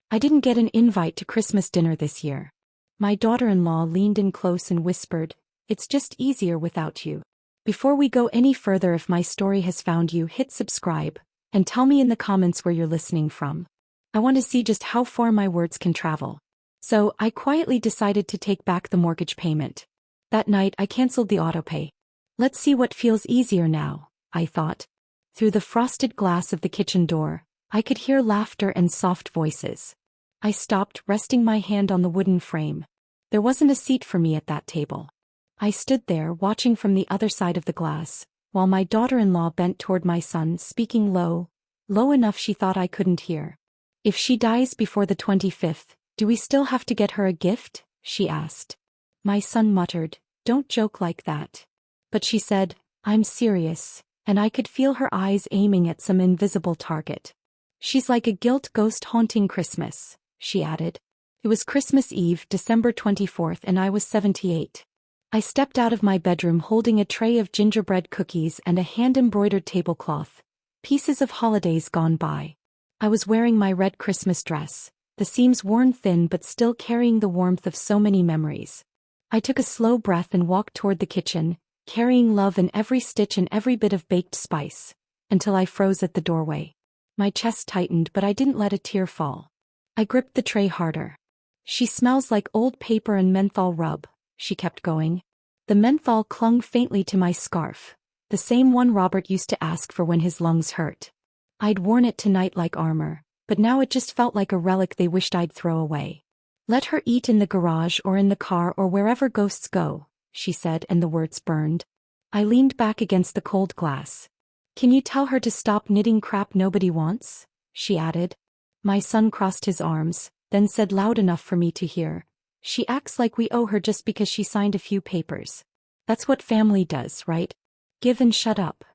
I didn't get an invite to Christmas dinner this year. My daughter-in-law leaned in close and whispered, "It's just easier without you." Before we go any further, if my story has found you, hit subscribe, and tell me in the comments where you're listening from. I want to see just how far my words can travel. So, I quietly decided to take back the mortgage payment. That night I canceled the autopay. Let's see what feels easier now, I thought. Through the frosted glass of the kitchen door, I could hear laughter and soft voices. I stopped, resting my hand on the wooden frame. There wasn't a seat for me at that table. I stood there, watching from the other side of the glass, while my daughter-in-law bent toward my son, speaking low enough she thought I couldn't hear. "If she dies before the 25th, do we still have to get her a gift?" she asked. My son muttered, "Don't joke like that." But she said, "I'm serious," and I could feel her eyes aiming at some invisible target. "She's like a guilt ghost haunting Christmas," she added. It was Christmas Eve, December 24th, and I was 78. I stepped out of my bedroom holding a tray of gingerbread cookies and a hand-embroidered tablecloth, pieces of holidays gone by. I was wearing my red Christmas dress, the seams worn thin but still carrying the warmth of so many memories. I took a slow breath and walked toward the kitchen, carrying love in every stitch and every bit of baked spice, until I froze at the doorway. My chest tightened, but I didn't let a tear fall. I gripped the tray harder. "She smells like old paper and menthol rub," she kept going. The menthol clung faintly to my scarf, the same one Robert used to ask for when his lungs hurt. I'd worn it tonight like armor, but now it just felt like a relic they wished I'd throw away. "Let her eat in the garage or in the car or wherever ghosts go," she said, and the words burned. I leaned back against the cold glass. "Can you tell her to stop knitting crap nobody wants?" she added. My son crossed his arms, then said loud enough for me to hear, "She acts like we owe her just because she signed a few papers. That's what family does, right? Give and shut up."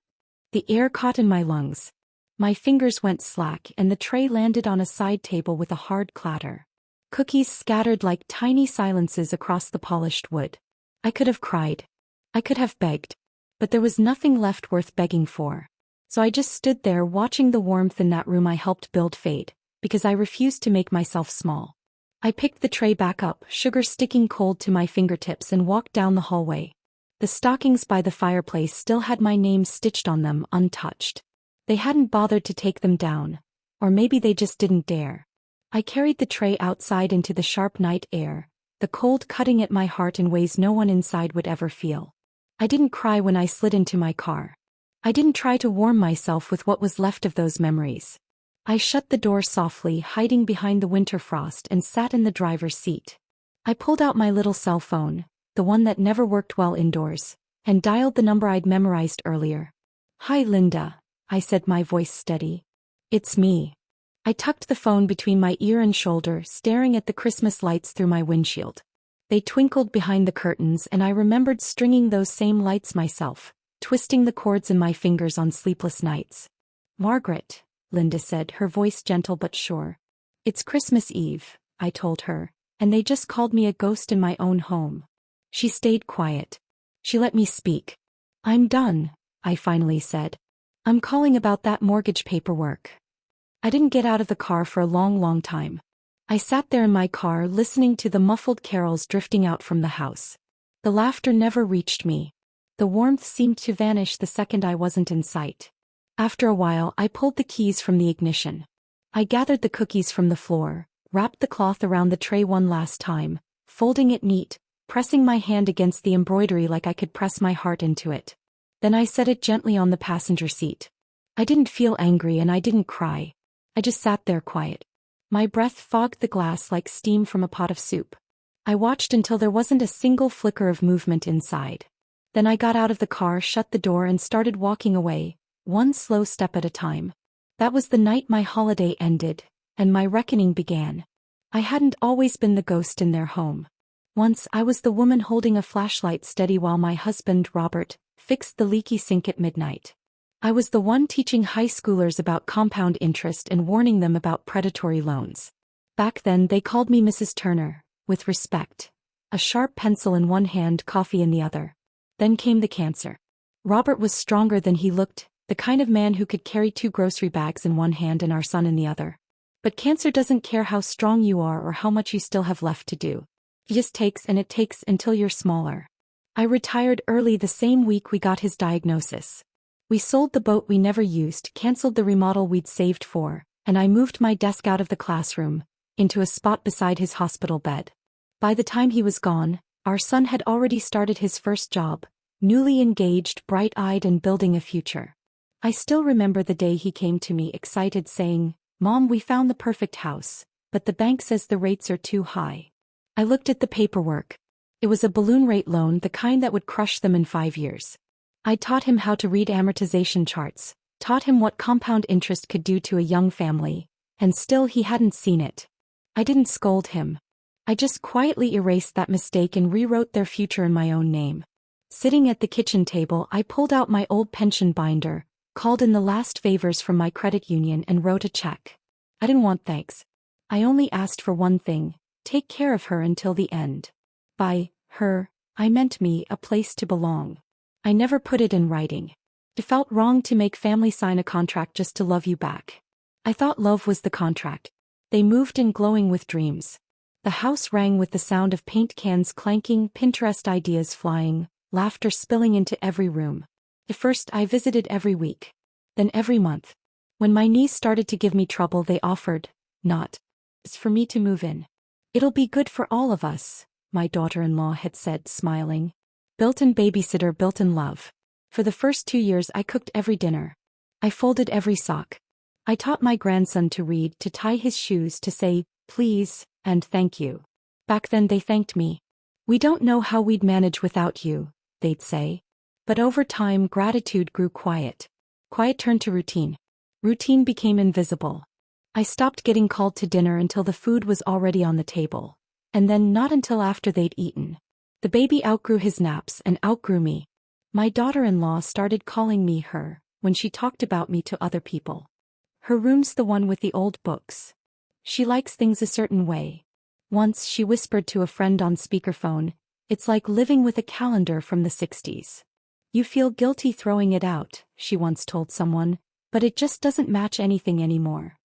The air caught in my lungs. My fingers went slack and the tray landed on a side table with a hard clatter. Cookies scattered like tiny silences across the polished wood. I could have cried. I could have begged. But there was nothing left worth begging for. So I just stood there watching the warmth in that room I helped build fade, because I refused to make myself small. I picked the tray back up, sugar sticking cold to my fingertips, and walked down the hallway. The stockings by the fireplace still had my name stitched on them, untouched. They hadn't bothered to take them down. Or maybe they just didn't dare. I carried the tray outside into the sharp night air, the cold cutting at my heart in ways no one inside would ever feel. I didn't cry when I slid into my car. I didn't try to warm myself with what was left of those memories. I shut the door softly, hiding behind the winter frost, and sat in the driver's seat. I pulled out my little cell phone, the one that never worked well indoors, and dialed the number I'd memorized earlier. "Hi, Linda," I said, my voice steady. "It's me." I tucked the phone between my ear and shoulder, staring at the Christmas lights through my windshield. They twinkled behind the curtains, and I remembered stringing those same lights myself, twisting the cords in my fingers on sleepless nights. "Margaret," Linda said, her voice gentle but sure. "It's Christmas Eve," I told her, "and they just called me a ghost in my own home." She stayed quiet. She let me speak. "I'm done," I finally said. "I'm calling about that mortgage paperwork." I didn't get out of the car for a long time. I sat there in my car listening to the muffled carols drifting out from the house. The laughter never reached me. The warmth seemed to vanish the second I wasn't in sight. After a while, I pulled the keys from the ignition. I gathered the cookies from the floor, wrapped the cloth around the tray one last time, folding it neat, pressing my hand against the embroidery like I could press my heart into it. Then I set it gently on the passenger seat. I didn't feel angry and I didn't cry. I just sat there quiet. My breath fogged the glass like steam from a pot of soup. I watched until there wasn't a single flicker of movement inside. Then I got out of the car, shut the door, and started walking away, one slow step at a time. That was the night my holiday ended, and my reckoning began. I hadn't always been the ghost in their home. Once I was the woman holding a flashlight steady while my husband, Robert, fixed the leaky sink at midnight. I was the one teaching high schoolers about compound interest and warning them about predatory loans. Back then they called me Mrs. Turner, with respect. A sharp pencil in one hand, coffee in the other. Then came the cancer. Robert was stronger than he looked, the kind of man who could carry 2 grocery bags in one hand and our son in the other. But cancer doesn't care how strong you are or how much you still have left to do. It just takes and it takes until you're smaller. I retired early the same week we got his diagnosis. We sold the boat we never used, canceled the remodel we'd saved for, and I moved my desk out of the classroom, into a spot beside his hospital bed. By the time he was gone, our son had already started his first job, newly engaged, bright-eyed and building a future. I still remember the day he came to me excited saying, "Mom, we found the perfect house, but the bank says the rates are too high." I looked at the paperwork. It was a balloon rate loan, the kind that would crush them in 5 years. I taught him how to read amortization charts, taught him what compound interest could do to a young family, and still he hadn't seen it. I didn't scold him. I just quietly erased that mistake and rewrote their future in my own name. Sitting at the kitchen table, I pulled out my old pension binder, called in the last favors from my credit union and wrote a check. I didn't want thanks. I only asked for one thing: take care of her until the end. By her, I meant me, a place to belong. I never put it in writing. It felt wrong to make family sign a contract just to love you back. I thought love was the contract. They moved in glowing with dreams. The house rang with the sound of paint cans clanking, Pinterest ideas flying, laughter spilling into every room. At first I visited every week. Then every month. When my knees started to give me trouble, they offered, not for me to move in. "It'll be good for all of us," my daughter-in-law had said, smiling. Built-in babysitter, built-in love. For the first 2 years I cooked every dinner. I folded every sock. I taught my grandson to read, to tie his shoes, to say, please, and thank you. Back then they thanked me. "We don't know how we'd manage without you," they'd say. But over time gratitude grew quiet. Quiet turned to routine. Routine became invisible. I stopped getting called to dinner until the food was already on the table. And then not until after they'd eaten. The baby outgrew his naps and outgrew me. My daughter-in-law started calling me her when she talked about me to other people. Her room's the one with the old books. She likes things a certain way. Once she whispered to a friend on speakerphone, "It's like living with a calendar from the 60s. You feel guilty throwing it out," she once told someone, "but it just doesn't match anything anymore."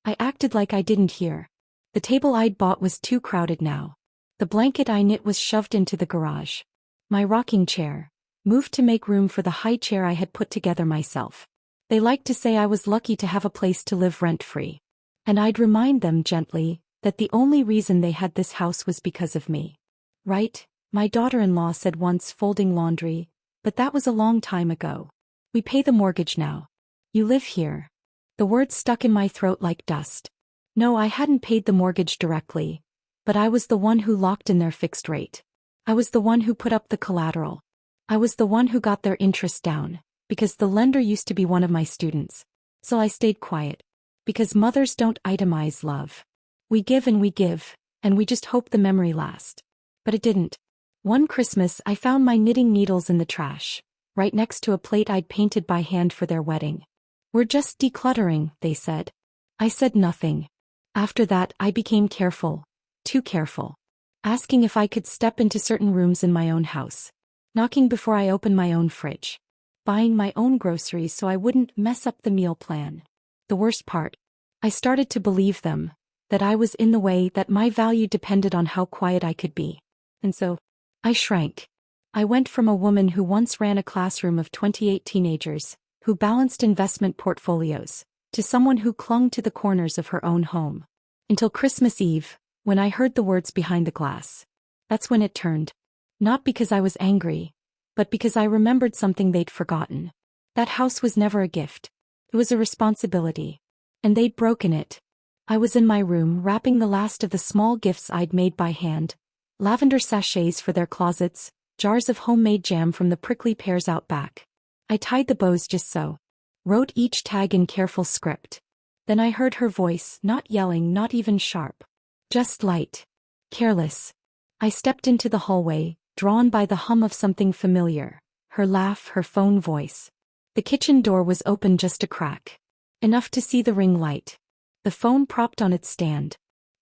I acted like I didn't hear. The table I'd bought was too crowded now. The blanket I knit was shoved into the garage. My rocking chair moved to make room for the high chair I had put together myself. They liked to say I was lucky to have a place to live rent-free. And I'd remind them gently that the only reason they had this house was because of me. "Right," my daughter-in-law said once, folding laundry, "but that was a long time ago. We pay the mortgage now. You live here." The words stuck in my throat like dust. No, I hadn't paid the mortgage directly, but I was the one who locked in their fixed rate. I was the one who put up the collateral. I was the one who got their interest down, because the lender used to be one of my students. So I stayed quiet. Because mothers don't itemize love. We give, and we just hope the memory lasts. But it didn't. One Christmas I found my knitting needles in the trash, right next to a plate I'd painted by hand for their wedding. "We're just decluttering," they said. I said nothing. After that I became careful. Too careful. Asking if I could step into certain rooms in my own house. Knocking before I opened my own fridge. Buying my own groceries so I wouldn't mess up the meal plan. The worst part, I started to believe them, that I was in the way, that my value depended on how quiet I could be. And so, I shrank. I went from a woman who once ran a classroom of 28 teenagers, who balanced investment portfolios, to someone who clung to the corners of her own home. Until Christmas Eve, when I heard the words behind the glass. That's when it turned. Not because I was angry, but because I remembered something they'd forgotten. That house was never a gift. It was a responsibility. And they'd broken it. I was in my room wrapping the last of the small gifts I'd made by hand. Lavender sachets for their closets, jars of homemade jam from the prickly pears out back. I tied the bows just so. Wrote each tag in careful script. Then I heard her voice, not yelling, not even sharp. Just light. Careless. I stepped into the hallway, drawn by the hum of something familiar. Her laugh, her phone voice. The kitchen door was open just a crack. Enough to see the ring light. The phone propped on its stand.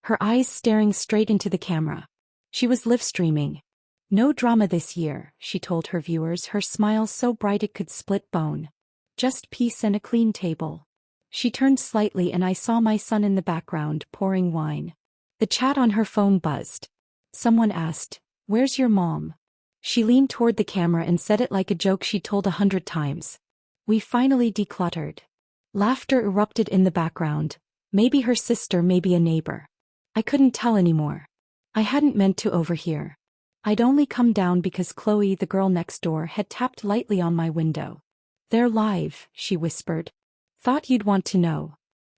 Her eyes staring straight into the camera. She was live streaming. "No drama this year," she told her viewers, her smile so bright it could split bone. "Just peace and a clean table." She turned slightly and I saw my son in the background pouring wine. The chat on her phone buzzed. Someone asked, "Where's your mom?" She leaned toward the camera and said it like a joke she'd told 100 times. We finally decluttered. Laughter erupted in the background. Maybe her sister, maybe a neighbor. I couldn't tell anymore. I hadn't meant to overhear. I'd only come down because Chloe, the girl next door, had tapped lightly on my window. "They're live," she whispered. "Thought you'd want to know."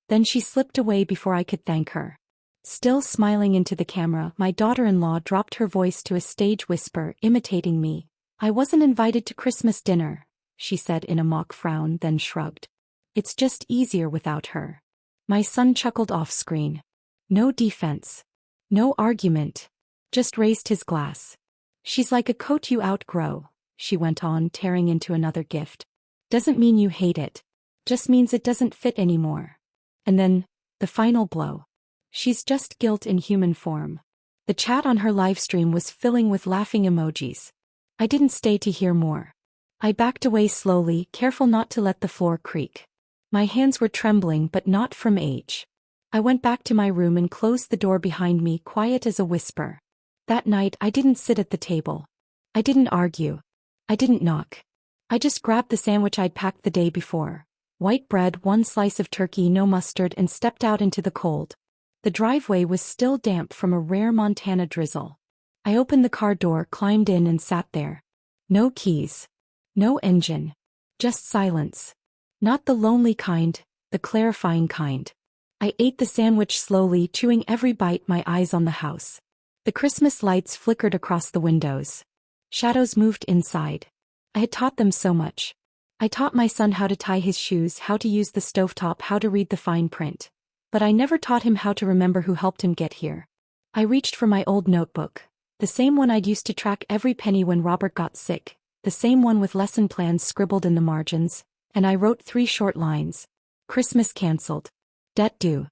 Then she slipped away before I could thank her. Still smiling into the camera, my daughter-in-law dropped her voice to a stage whisper, imitating me. "I wasn't invited to Christmas dinner," she said in a mock frown, then shrugged. "It's just easier without her." My son chuckled off-screen. No defense. No argument. Just raised his glass. "She's like a coat you outgrow," she went on, tearing into another gift. "Doesn't mean you hate it. Just means it doesn't fit anymore." And then, the final blow. "She's just guilt in human form." The chat on her livestream was filling with laughing emojis. I didn't stay to hear more. I backed away slowly, careful not to let the floor creak. My hands were trembling, but not from age. I went back to my room and closed the door behind me, quiet as a whisper. That night I didn't sit at the table. I didn't argue. I didn't knock. I just grabbed the sandwich I'd packed the day before. White bread, one slice of turkey, no mustard, and stepped out into the cold. The driveway was still damp from a rare Montana drizzle. I opened the car door, climbed in and sat there. No keys. No engine. Just silence. Not the lonely kind, the clarifying kind. I ate the sandwich slowly, chewing every bite, my eyes on the house. The Christmas lights flickered across the windows. Shadows moved inside. I had taught them so much. I taught my son how to tie his shoes, how to use the stovetop, how to read the fine print. But I never taught him how to remember who helped him get here. I reached for my old notebook. The same one I'd used to track every penny when Robert got sick. The same one with lesson plans scribbled in the margins. And I wrote 3 short lines. Christmas canceled. Debt due.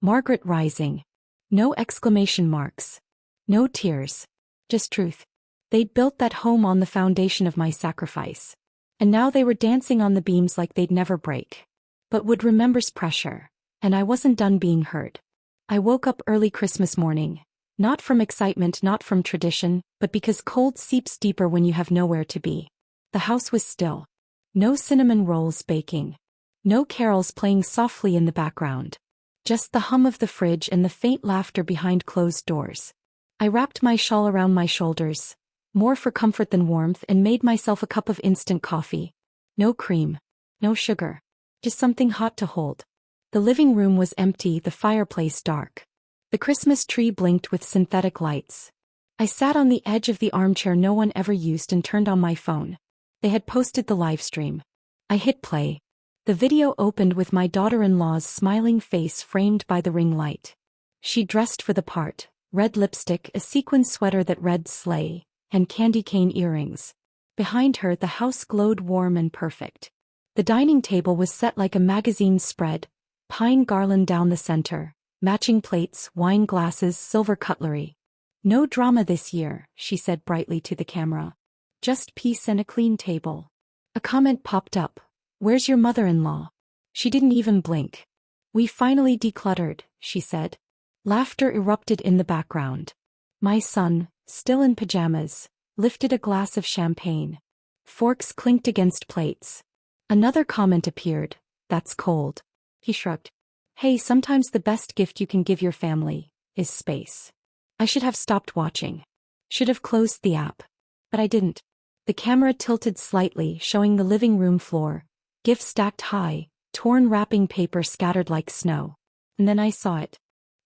Margaret rising. No exclamation marks. No tears. Just truth. They'd built that home on the foundation of my sacrifice. And now they were dancing on the beams like they'd never break. But would remember's pressure. And I wasn't done being hurt. I woke up early Christmas morning. Not from excitement, not from tradition, but because cold seeps deeper when you have nowhere to be. The house was still. No cinnamon rolls baking. No carols playing softly in the background. Just the hum of the fridge and the faint laughter behind closed doors. I wrapped my shawl around my shoulders, more for comfort than warmth, and made myself a cup of instant coffee. No cream. No sugar. Just something hot to hold. The living room was empty, the fireplace dark. The Christmas tree blinked with synthetic lights. I sat on the edge of the armchair no one ever used and turned on my phone. They had posted the live stream. I hit play. The video opened with my daughter-in-law's smiling face framed by the ring light. She dressed for the part, red lipstick, a sequin sweater that read sleigh, and candy cane earrings. Behind her the house glowed warm and perfect. The dining table was set like a magazine spread, pine garland down the center, matching plates, wine glasses, silver cutlery. "No drama this year," she said brightly to the camera. "Just peace and a clean table." A comment popped up. "Where's your mother-in-law?" She didn't even blink. "We finally decluttered," she said. Laughter erupted in the background. My son, still in pajamas, lifted a glass of champagne. Forks clinked against plates. Another comment appeared. "That's cold." He shrugged. "Hey, sometimes the best gift you can give your family is space." I should have stopped watching. Should have closed the app. But I didn't. The camera tilted slightly, showing the living room floor. Gifts stacked high, torn wrapping paper scattered like snow. And then I saw it.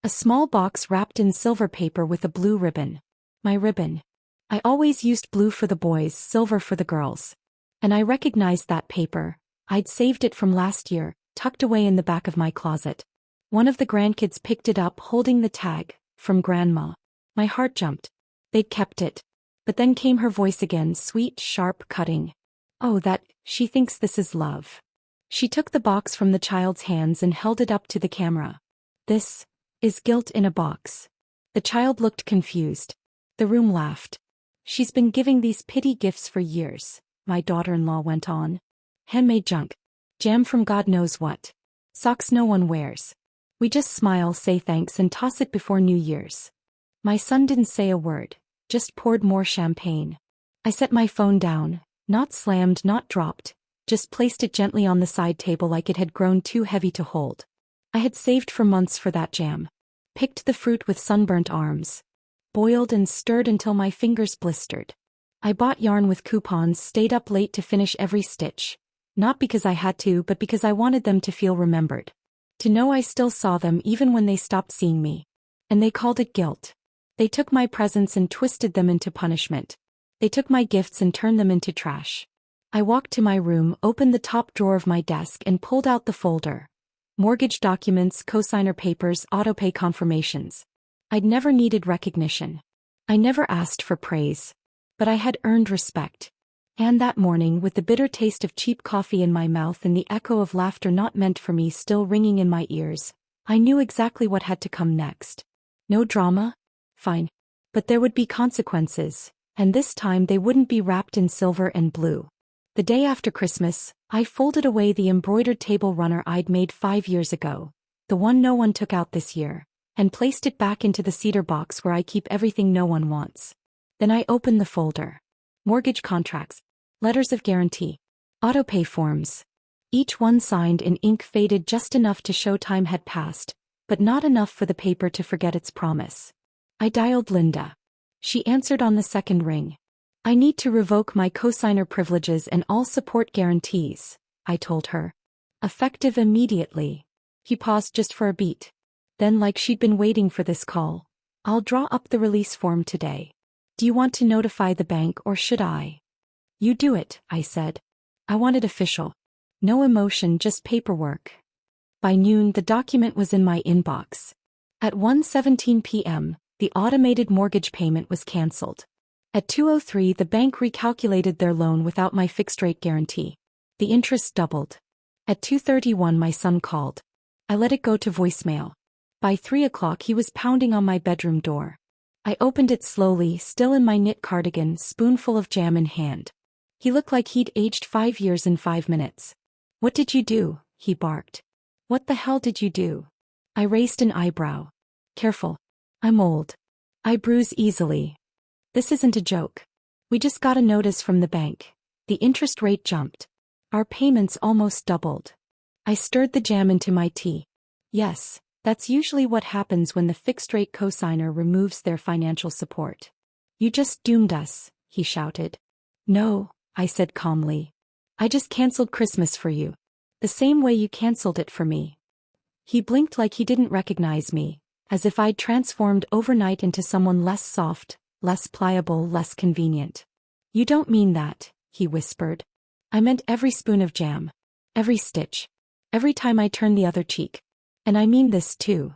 A small box wrapped in silver paper with a blue ribbon. My ribbon. I always used blue for the boys, silver for the girls. And I recognized that paper. I'd saved it from last year, tucked away in the back of my closet. One of the grandkids picked it up, holding the tag, "From Grandma." My heart jumped. They'd kept it. But then came her voice again, sweet, sharp, cutting. "Oh, that, she thinks this is love." She took the box from the child's hands and held it up to the camera. "This is guilt in a box." The child looked confused. The room laughed. "She's been giving these pity gifts for years," my daughter-in-law went on. "Handmade junk. Jam from God knows what. Socks no one wears. We just smile, say thanks and toss it before New Year's. My son didn't say a word, just poured more champagne. I set my phone down, not slammed, not dropped, just placed it gently on the side table like it had grown too heavy to hold. I had saved for months for that jam. Picked the fruit with sunburnt arms. Boiled and stirred until my fingers blistered. I bought yarn with coupons, stayed up late to finish every stitch. Not because I had to, but because I wanted them to feel remembered. To know I still saw them even when they stopped seeing me. And they called it guilt. They took my presents and twisted them into punishment. They took my gifts and turned them into trash. I walked to my room, opened the top drawer of my desk and pulled out the folder. Mortgage documents, cosigner papers, autopay confirmations. I'd never needed recognition. I never asked for praise. But I had earned respect. And that morning, with the bitter taste of cheap coffee in my mouth and the echo of laughter not meant for me still ringing in my ears, I knew exactly what had to come next. No drama? Fine. But there would be consequences, and this time they wouldn't be wrapped in silver and blue. The day after Christmas, I folded away the embroidered table runner I'd made 5 years ago, the one no one took out this year, and placed it back into the cedar box where I keep everything no one wants. Then I opened the folder. Mortgage contracts. Letters of guarantee. Autopay forms. Each one signed in ink faded just enough to show time had passed, but not enough for the paper to forget its promise. I dialed Linda. She answered on the second ring. I need to revoke my cosigner privileges and all support guarantees, I told her. Effective immediately. He paused just for a beat. Then, like she'd been waiting for this call, I'll draw up the release form today. Do you want to notify the bank or should I? You do it, I said. I want it official. No emotion, just paperwork. By noon, the document was in my inbox. At 1:17 p.m., the automated mortgage payment was canceled. At 2:03, the bank recalculated their loan without my fixed-rate guarantee. The interest doubled. At 2:31, my son called. I let it go to voicemail. By 3 o'clock, he was pounding on my bedroom door. I opened it slowly, still in my knit cardigan, spoonful of jam in hand. He looked like he'd aged 5 years in 5 minutes. What did you do? He barked. What the hell did you do? I raised an eyebrow. Careful. I'm old. I bruise easily. This isn't a joke. We just got a notice from the bank. The interest rate jumped. Our payments almost doubled. I stirred the jam into my tea. Yes, that's usually what happens when the fixed-rate cosigner removes their financial support. You just doomed us, he shouted. No, I said calmly. I just canceled Christmas for you. The same way you canceled it for me. He blinked like he didn't recognize me, as if I'd transformed overnight into someone less soft, less pliable, less convenient. You don't mean that, he whispered. I meant every spoon of jam. Every stitch. Every time I turned the other cheek. And I mean this too.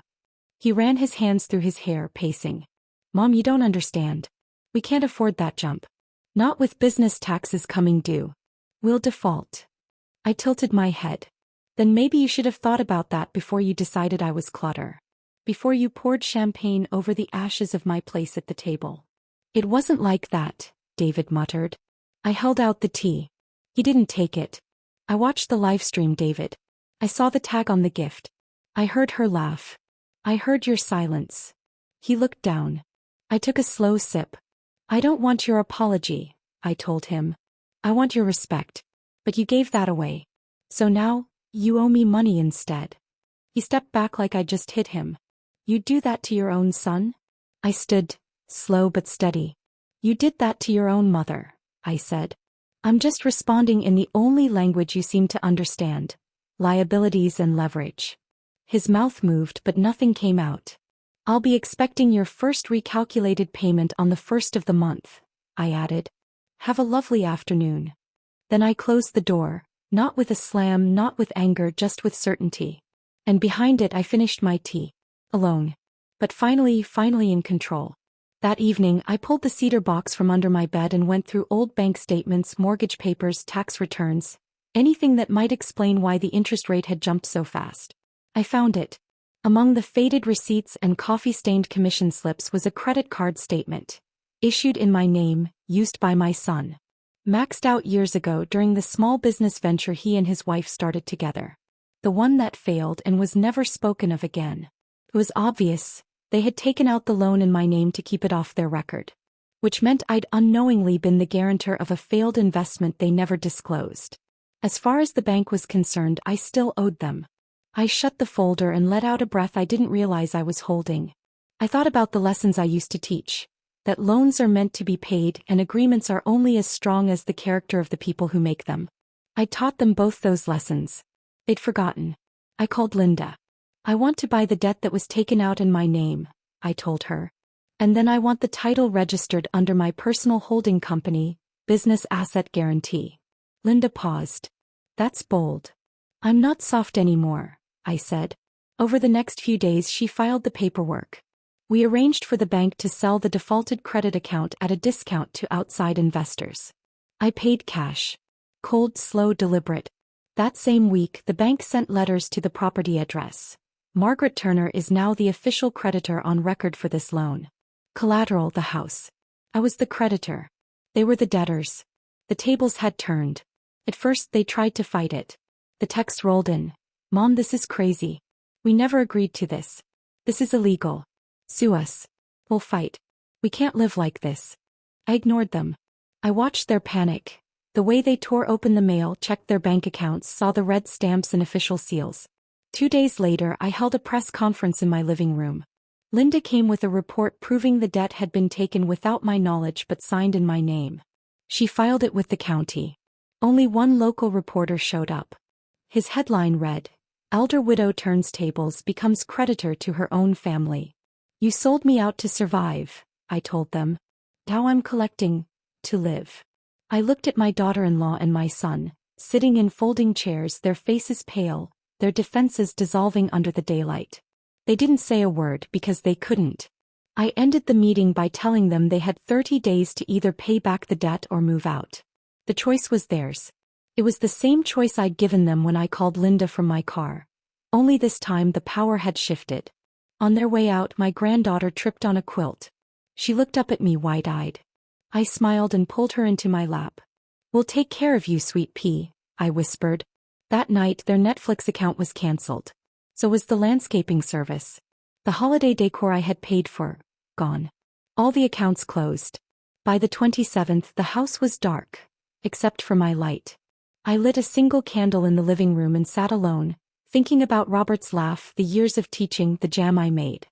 He ran his hands through his hair, pacing. Mom, you don't understand. We can't afford that jump. Not with business taxes coming due. We'll default. I tilted my head. Then maybe you should have thought about that before you decided I was clutter. Before you poured champagne over the ashes of my place at the table. It wasn't like that, David muttered. I held out the tea. He didn't take it. I watched the live stream, David. I saw the tag on the gift. I heard her laugh. I heard your silence. He looked down. I took a slow sip. I don't want your apology, I told him. I want your respect. But you gave that away. So now, you owe me money instead. He stepped back like I just hit him. You'd do that to your own son? I stood, slow but steady. You did that to your own mother, I said. I'm just responding in the only language you seem to understand. Liabilities and leverage. His mouth moved but nothing came out. I'll be expecting your first recalculated payment on the 1st of the month, I added. Have a lovely afternoon. Then I closed the door, not with a slam, not with anger, just with certainty. And behind it I finished my tea. Alone. But finally in control. That evening I pulled the cedar box from under my bed and went through old bank statements, mortgage papers, tax returns, anything that might explain why the interest rate had jumped so fast. I found it. Among the faded receipts and coffee-stained commission slips was a credit card statement. Issued in my name, used by my son. Maxed out years ago during the small business venture he and his wife started together. the one that failed and was never spoken of again. It was obvious, they had taken out the loan in my name to keep it off their record. Which meant I'd unknowingly been the guarantor of a failed investment they never disclosed. As far as the bank was concerned, I still owed them. I shut the folder and let out a breath I didn't realize I was holding. I thought about the lessons I used to teach. That loans are meant to be paid and agreements are only as strong as the character of the people who make them. I taught them both those lessons. They'd forgotten. I called Linda. I want to buy the debt that was taken out in my name, I told her. And then I want the title registered under my personal holding company, Business Asset Guarantee. Linda paused. That's bold. I'm not soft anymore, I said. Over the next few days she filed the paperwork. We arranged for the bank to sell the defaulted credit account at a discount to outside investors. I paid cash. Cold, slow, deliberate. That same week the bank sent letters to the property address. Margaret Turner is now the official creditor on record for this loan. Collateral, the house. I was the creditor. They were the debtors. The tables had turned. At first they tried to fight it. The text rolled in. Mom, this is crazy. We never agreed to this. This is illegal. Sue us. We'll fight. We can't live like this. I ignored them. I watched their panic. The way they tore open the mail, checked their bank accounts, saw the red stamps and official seals. 2 days later I held a press conference in my living room. Linda came with a report proving the debt had been taken without my knowledge but signed in my name. She filed it with the county. Only one local reporter showed up. His headline read, "Elder widow turns tables, becomes creditor to her own family." You sold me out to survive, I told them. Now I'm collecting to live. I looked at my daughter-in-law and my son, sitting in folding chairs, their faces pale, their defenses dissolving under the daylight. They didn't say a word because they couldn't. I ended the meeting by telling them they had 30 days to either pay back the debt or move out. The choice was theirs. It was the same choice I'd given them when I called Linda from my car. Only this time the power had shifted. On their way out, my granddaughter tripped on a quilt. She looked up at me wide-eyed. I smiled and pulled her into my lap. "We'll take care of you, sweet pea," I whispered. That night their Netflix account was cancelled. So was the landscaping service. The holiday decor I had paid for, gone. All the accounts closed. By the 27th the house was dark, except for my light. I lit a single candle in the living room and sat alone, thinking about Robert's laugh, the years of teaching, the jam I made.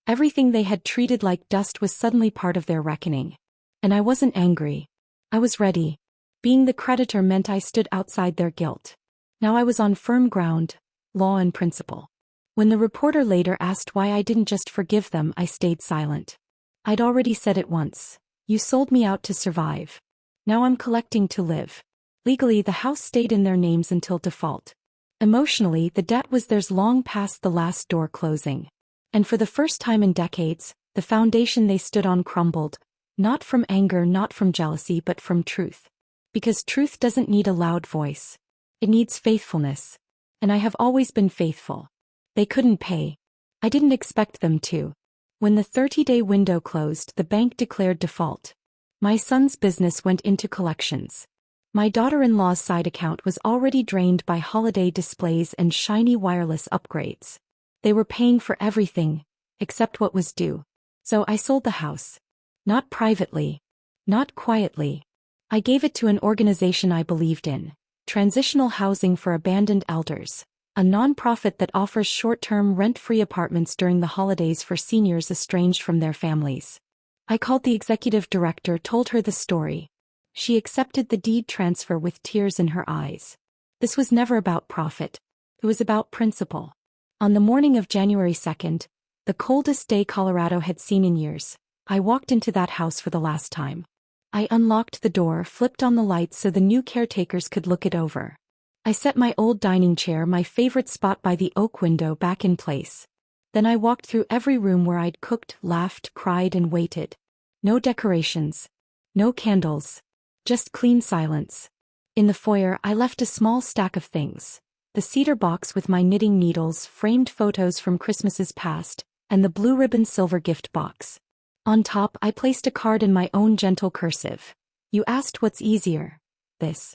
Everything they had treated like dust was suddenly part of their reckoning. And I wasn't angry. I was ready. Being the creditor meant I stood outside their guilt. Now I was on firm ground, law and principle. When the reporter later asked why I didn't just forgive them, I stayed silent. I'd already said it once. You sold me out to survive. Now I'm collecting to live. Legally, the house stayed in their names until default. Emotionally, the debt was theirs long past the last door closing. And for the first time in decades, the foundation they stood on crumbled, not from anger, not from jealousy, but from truth. Because truth doesn't need a loud voice. It needs faithfulness. And I have always been faithful. They couldn't pay. I didn't expect them to. When the 30-day window closed, the bank declared default. My son's business went into collections. My daughter-in-law's side account was already drained by holiday displays and shiny wireless upgrades. They were paying for everything, except what was due. So I sold the house. Not privately. Not quietly. I gave it to an organization I believed in, Transitional Housing for Abandoned Elders, a non-profit that offers short-term rent-free apartments during the holidays for seniors estranged from their families. I called the executive director, told her the story. She accepted the deed transfer with tears in her eyes. This was never about profit. It was about principle. On the morning of January 2nd, the coldest day Colorado had seen in years, I walked into that house for the last time. I unlocked the door, flipped on the lights so the new caretakers could look it over. I set my old dining chair, my favorite spot by the oak window, back in place. Then I walked through every room where I'd cooked, laughed, cried, and waited. No decorations. No candles. Just clean silence. In the foyer, I left a small stack of things. The cedar box with my knitting needles, framed photos from Christmases past, and the blue ribbon silver gift box. On top, I placed a card in my own gentle cursive. You asked what's easier. This.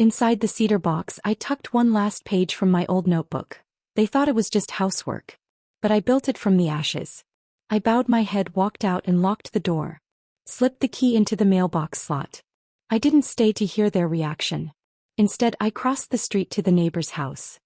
Inside the cedar box, I tucked one last page from my old notebook. They thought it was just housework. But I built it from the ashes. I bowed my head, walked out and locked the door. Slipped the key into the mailbox slot. I didn't stay to hear their reaction. Instead, I crossed the street to the neighbor's house.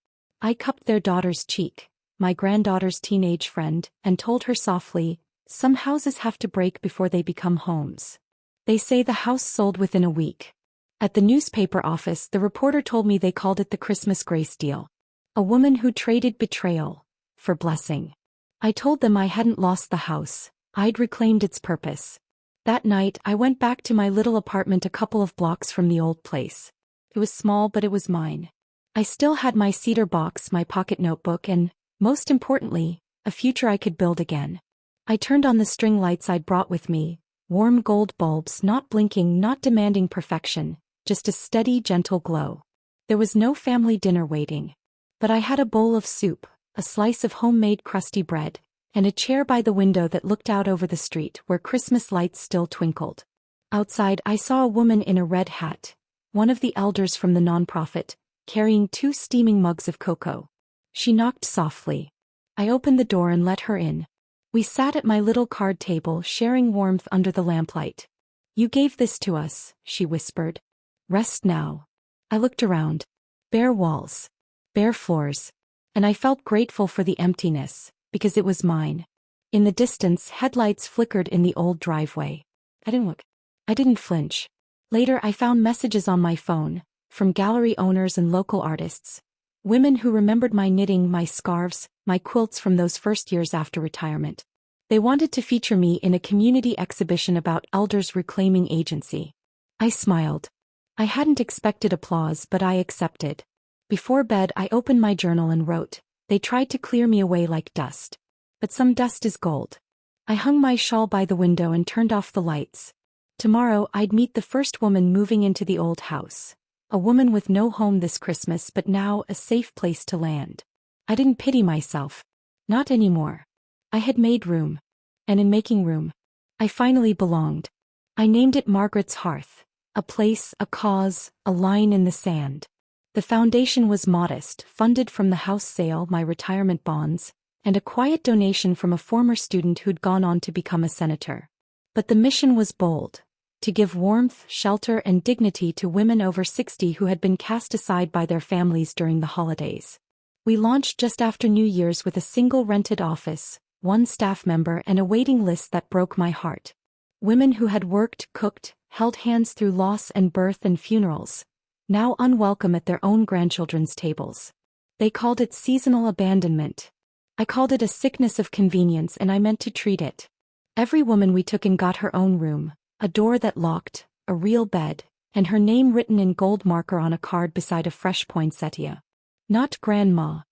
I cupped their daughter's cheek, my granddaughter's teenage friend, and told her softly, "Some houses have to break before they become homes. They say the house sold within a week." At the newspaper office, the reporter told me they called it the Christmas grace deal. A woman who traded betrayal for blessing. I told them I hadn't lost the house, I'd reclaimed its purpose. That night, I went back to my little apartment a couple of blocks from the old place. It was small, but it was mine. I still had my cedar box, my pocket notebook, and, most importantly, a future I could build again. I turned on the string lights I'd brought with me, warm gold bulbs, not blinking, not demanding perfection, just a steady, gentle glow. There was no family dinner waiting. But I had a bowl of soup, a slice of homemade crusty bread, and a chair by the window that looked out over the street where Christmas lights still twinkled. Outside, I saw a woman in a red hat, one of the elders from the nonprofit, carrying 2 steaming mugs of cocoa. She knocked softly. I opened the door and let her in. We sat at my little card table, sharing warmth under the lamplight. "You gave this to us," she whispered. "Rest now." I looked around. Bare walls. Bare floors. And I felt grateful for the emptiness, because it was mine. In the distance, headlights flickered in the old driveway. I didn't look. I didn't flinch. Later, I found messages on my phone, from gallery owners and local artists. Women who remembered my knitting, my scarves, my quilts from those first years after retirement. They wanted to feature me in a community exhibition about elders reclaiming agency. I smiled. I hadn't expected applause, but I accepted. Before bed, I opened my journal and wrote, "They tried to clear me away like dust. But some dust is gold." I hung my shawl by the window and turned off the lights. Tomorrow, I'd meet the first woman moving into the old house. A woman with no home this Christmas, but now a safe place to land. I didn't pity myself. Not anymore. I had made room. And in making room, I finally belonged. I named it Margaret's Hearth. A place, a cause, a line in the sand. The foundation was modest, funded from the house sale, my retirement bonds, and a quiet donation from a former student who'd gone on to become a senator. But the mission was bold. To give warmth, shelter, and dignity to women over 60 who had been cast aside by their families during the holidays. We launched just after New Year's with a single rented office, 1 staff member, and a waiting list that broke my heart. Women who had worked, cooked, held hands through loss and birth and funerals, now unwelcome at their own grandchildren's tables. They called it seasonal abandonment. I called it a sickness of convenience, and I meant to treat it. Every woman we took in got her own room, a door that locked, a real bed, and her name written in gold marker on a card beside a fresh poinsettia. Not grandma.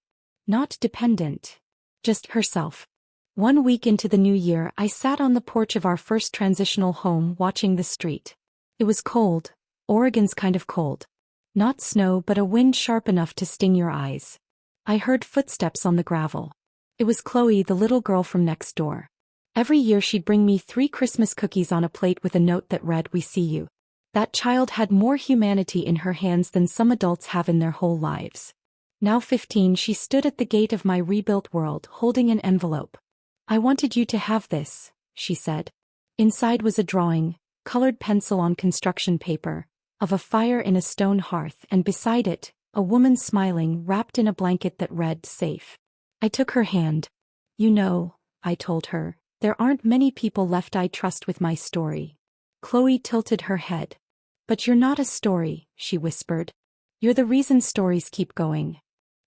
Not dependent. Just herself. 1 week into the new year, I sat on the porch of our first transitional home watching the street. It was cold, Oregon's kind of cold. Not snow, but a wind sharp enough to sting your eyes. I heard footsteps on the gravel. It was Chloe, the little girl from next door. Every year she'd bring me 3 Christmas cookies on a plate with a note that read, "We see you." That child had more humanity in her hands than some adults have in their whole lives. Now 15, she stood at the gate of my rebuilt world, holding an envelope. "I wanted you to have this," she said. Inside was a drawing, colored pencil on construction paper, of a fire in a stone hearth, and beside it, a woman smiling, wrapped in a blanket that read, "Safe." I took her hand. "You know," I told her, "there aren't many people left I trust with my story." Chloe tilted her head. "But you're not a story," she whispered. "You're the reason stories keep going."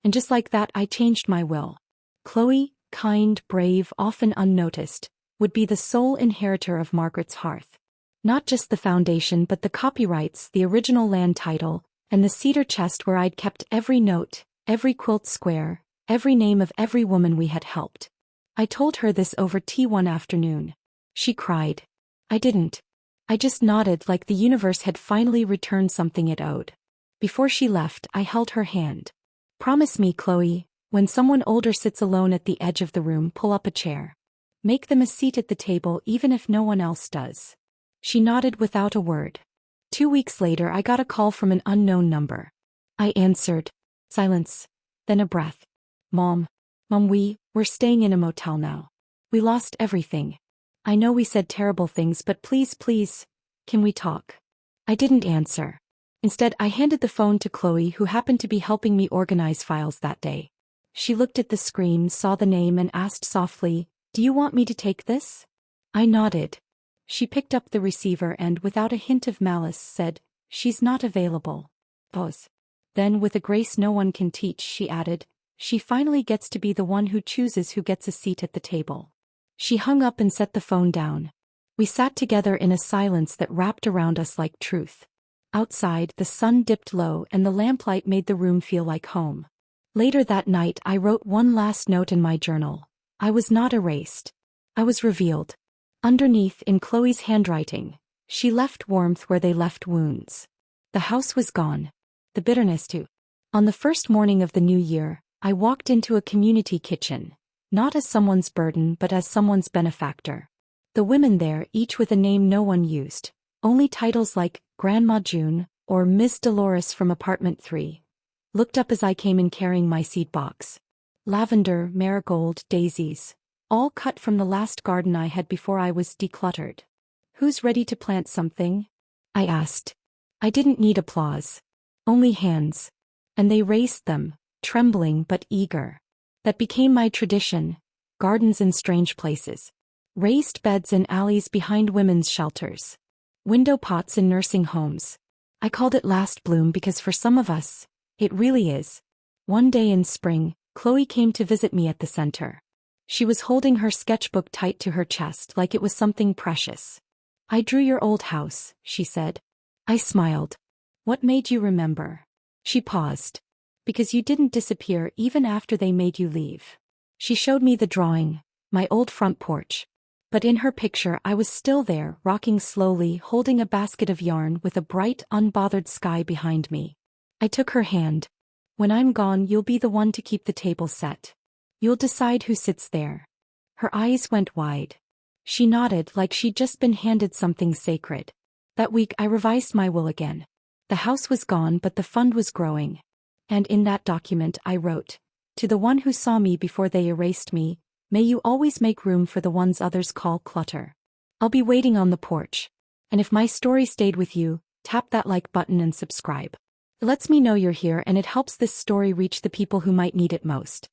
And just like that, I changed my will. Chloe, kind, brave, often unnoticed, would be the sole inheritor of Margaret's Hearth. Not just the foundation, but the copyrights, the original land title, and the cedar chest where I'd kept every note, every quilt square, every name of every woman we had helped. I told her this over tea one afternoon. She cried. I didn't. I just nodded like the universe had finally returned something it owed. Before she left, I held her hand. "Promise me, Chloe, when someone older sits alone at the edge of the room, pull up a chair. Make them a seat at the table even if no one else does." She nodded without a word. 2 weeks later I got a call from an unknown number. I answered. Silence. Then a breath. Mom, we're staying in a motel now. We lost everything. I know we said terrible things, but please, can we talk? I didn't answer. Instead, I handed the phone to Chloe, who happened to be helping me organize files that day. She looked at the screen, saw the name, and asked softly, "Do you want me to take this?" I nodded. She picked up the receiver and, without a hint of malice, said, "She's not available." Pause. Then, with a grace no one can teach, she added, "She finally gets to be the one who chooses who gets a seat at the table." She hung up and set the phone down. We sat together in a silence that wrapped around us like truth. Outside, the sun dipped low and the lamplight made the room feel like home. Later that night, I wrote one last note in my journal. I was not erased. I was revealed. Underneath, in Chloe's handwriting, she left warmth where they left wounds. The house was gone. The bitterness too. On the first morning of the new year, I walked into a community kitchen, not as someone's burden but as someone's benefactor. The women there, each with a name no one used, only titles like Grandma June or Miss Dolores from Apartment 3, looked up as I came in carrying my seed box. Lavender, marigold, daisies, all cut from the last garden I had before I was decluttered. "Who's ready to plant something?" I asked. I didn't need applause. Only hands. And they raised them, trembling but eager. That became my tradition. Gardens in strange places. Raised beds in alleys behind women's shelters. Window pots in nursing homes. I called it Last Bloom because for some of us, it really is. One day in spring, Chloe came to visit me at the center. She was holding her sketchbook tight to her chest like it was something precious. "I drew your old house," she said. I smiled. "What made you remember?" She paused. "Because you didn't disappear even after they made you leave." She showed me the drawing, my old front porch. But in her picture I was still there, rocking slowly, holding a basket of yarn with a bright, unbothered sky behind me. I took her hand. "When I'm gone, you'll be the one to keep the table set. You'll decide who sits there." Her eyes went wide. She nodded like she'd just been handed something sacred. That week I revised my will again. The house was gone, but the fund was growing. And in that document I wrote, "To the one who saw me before they erased me, may you always make room for the ones others call clutter." I'll be waiting on the porch. And if my story stayed with you, tap that like button and subscribe. It lets me know you're here and it helps this story reach the people who might need it most.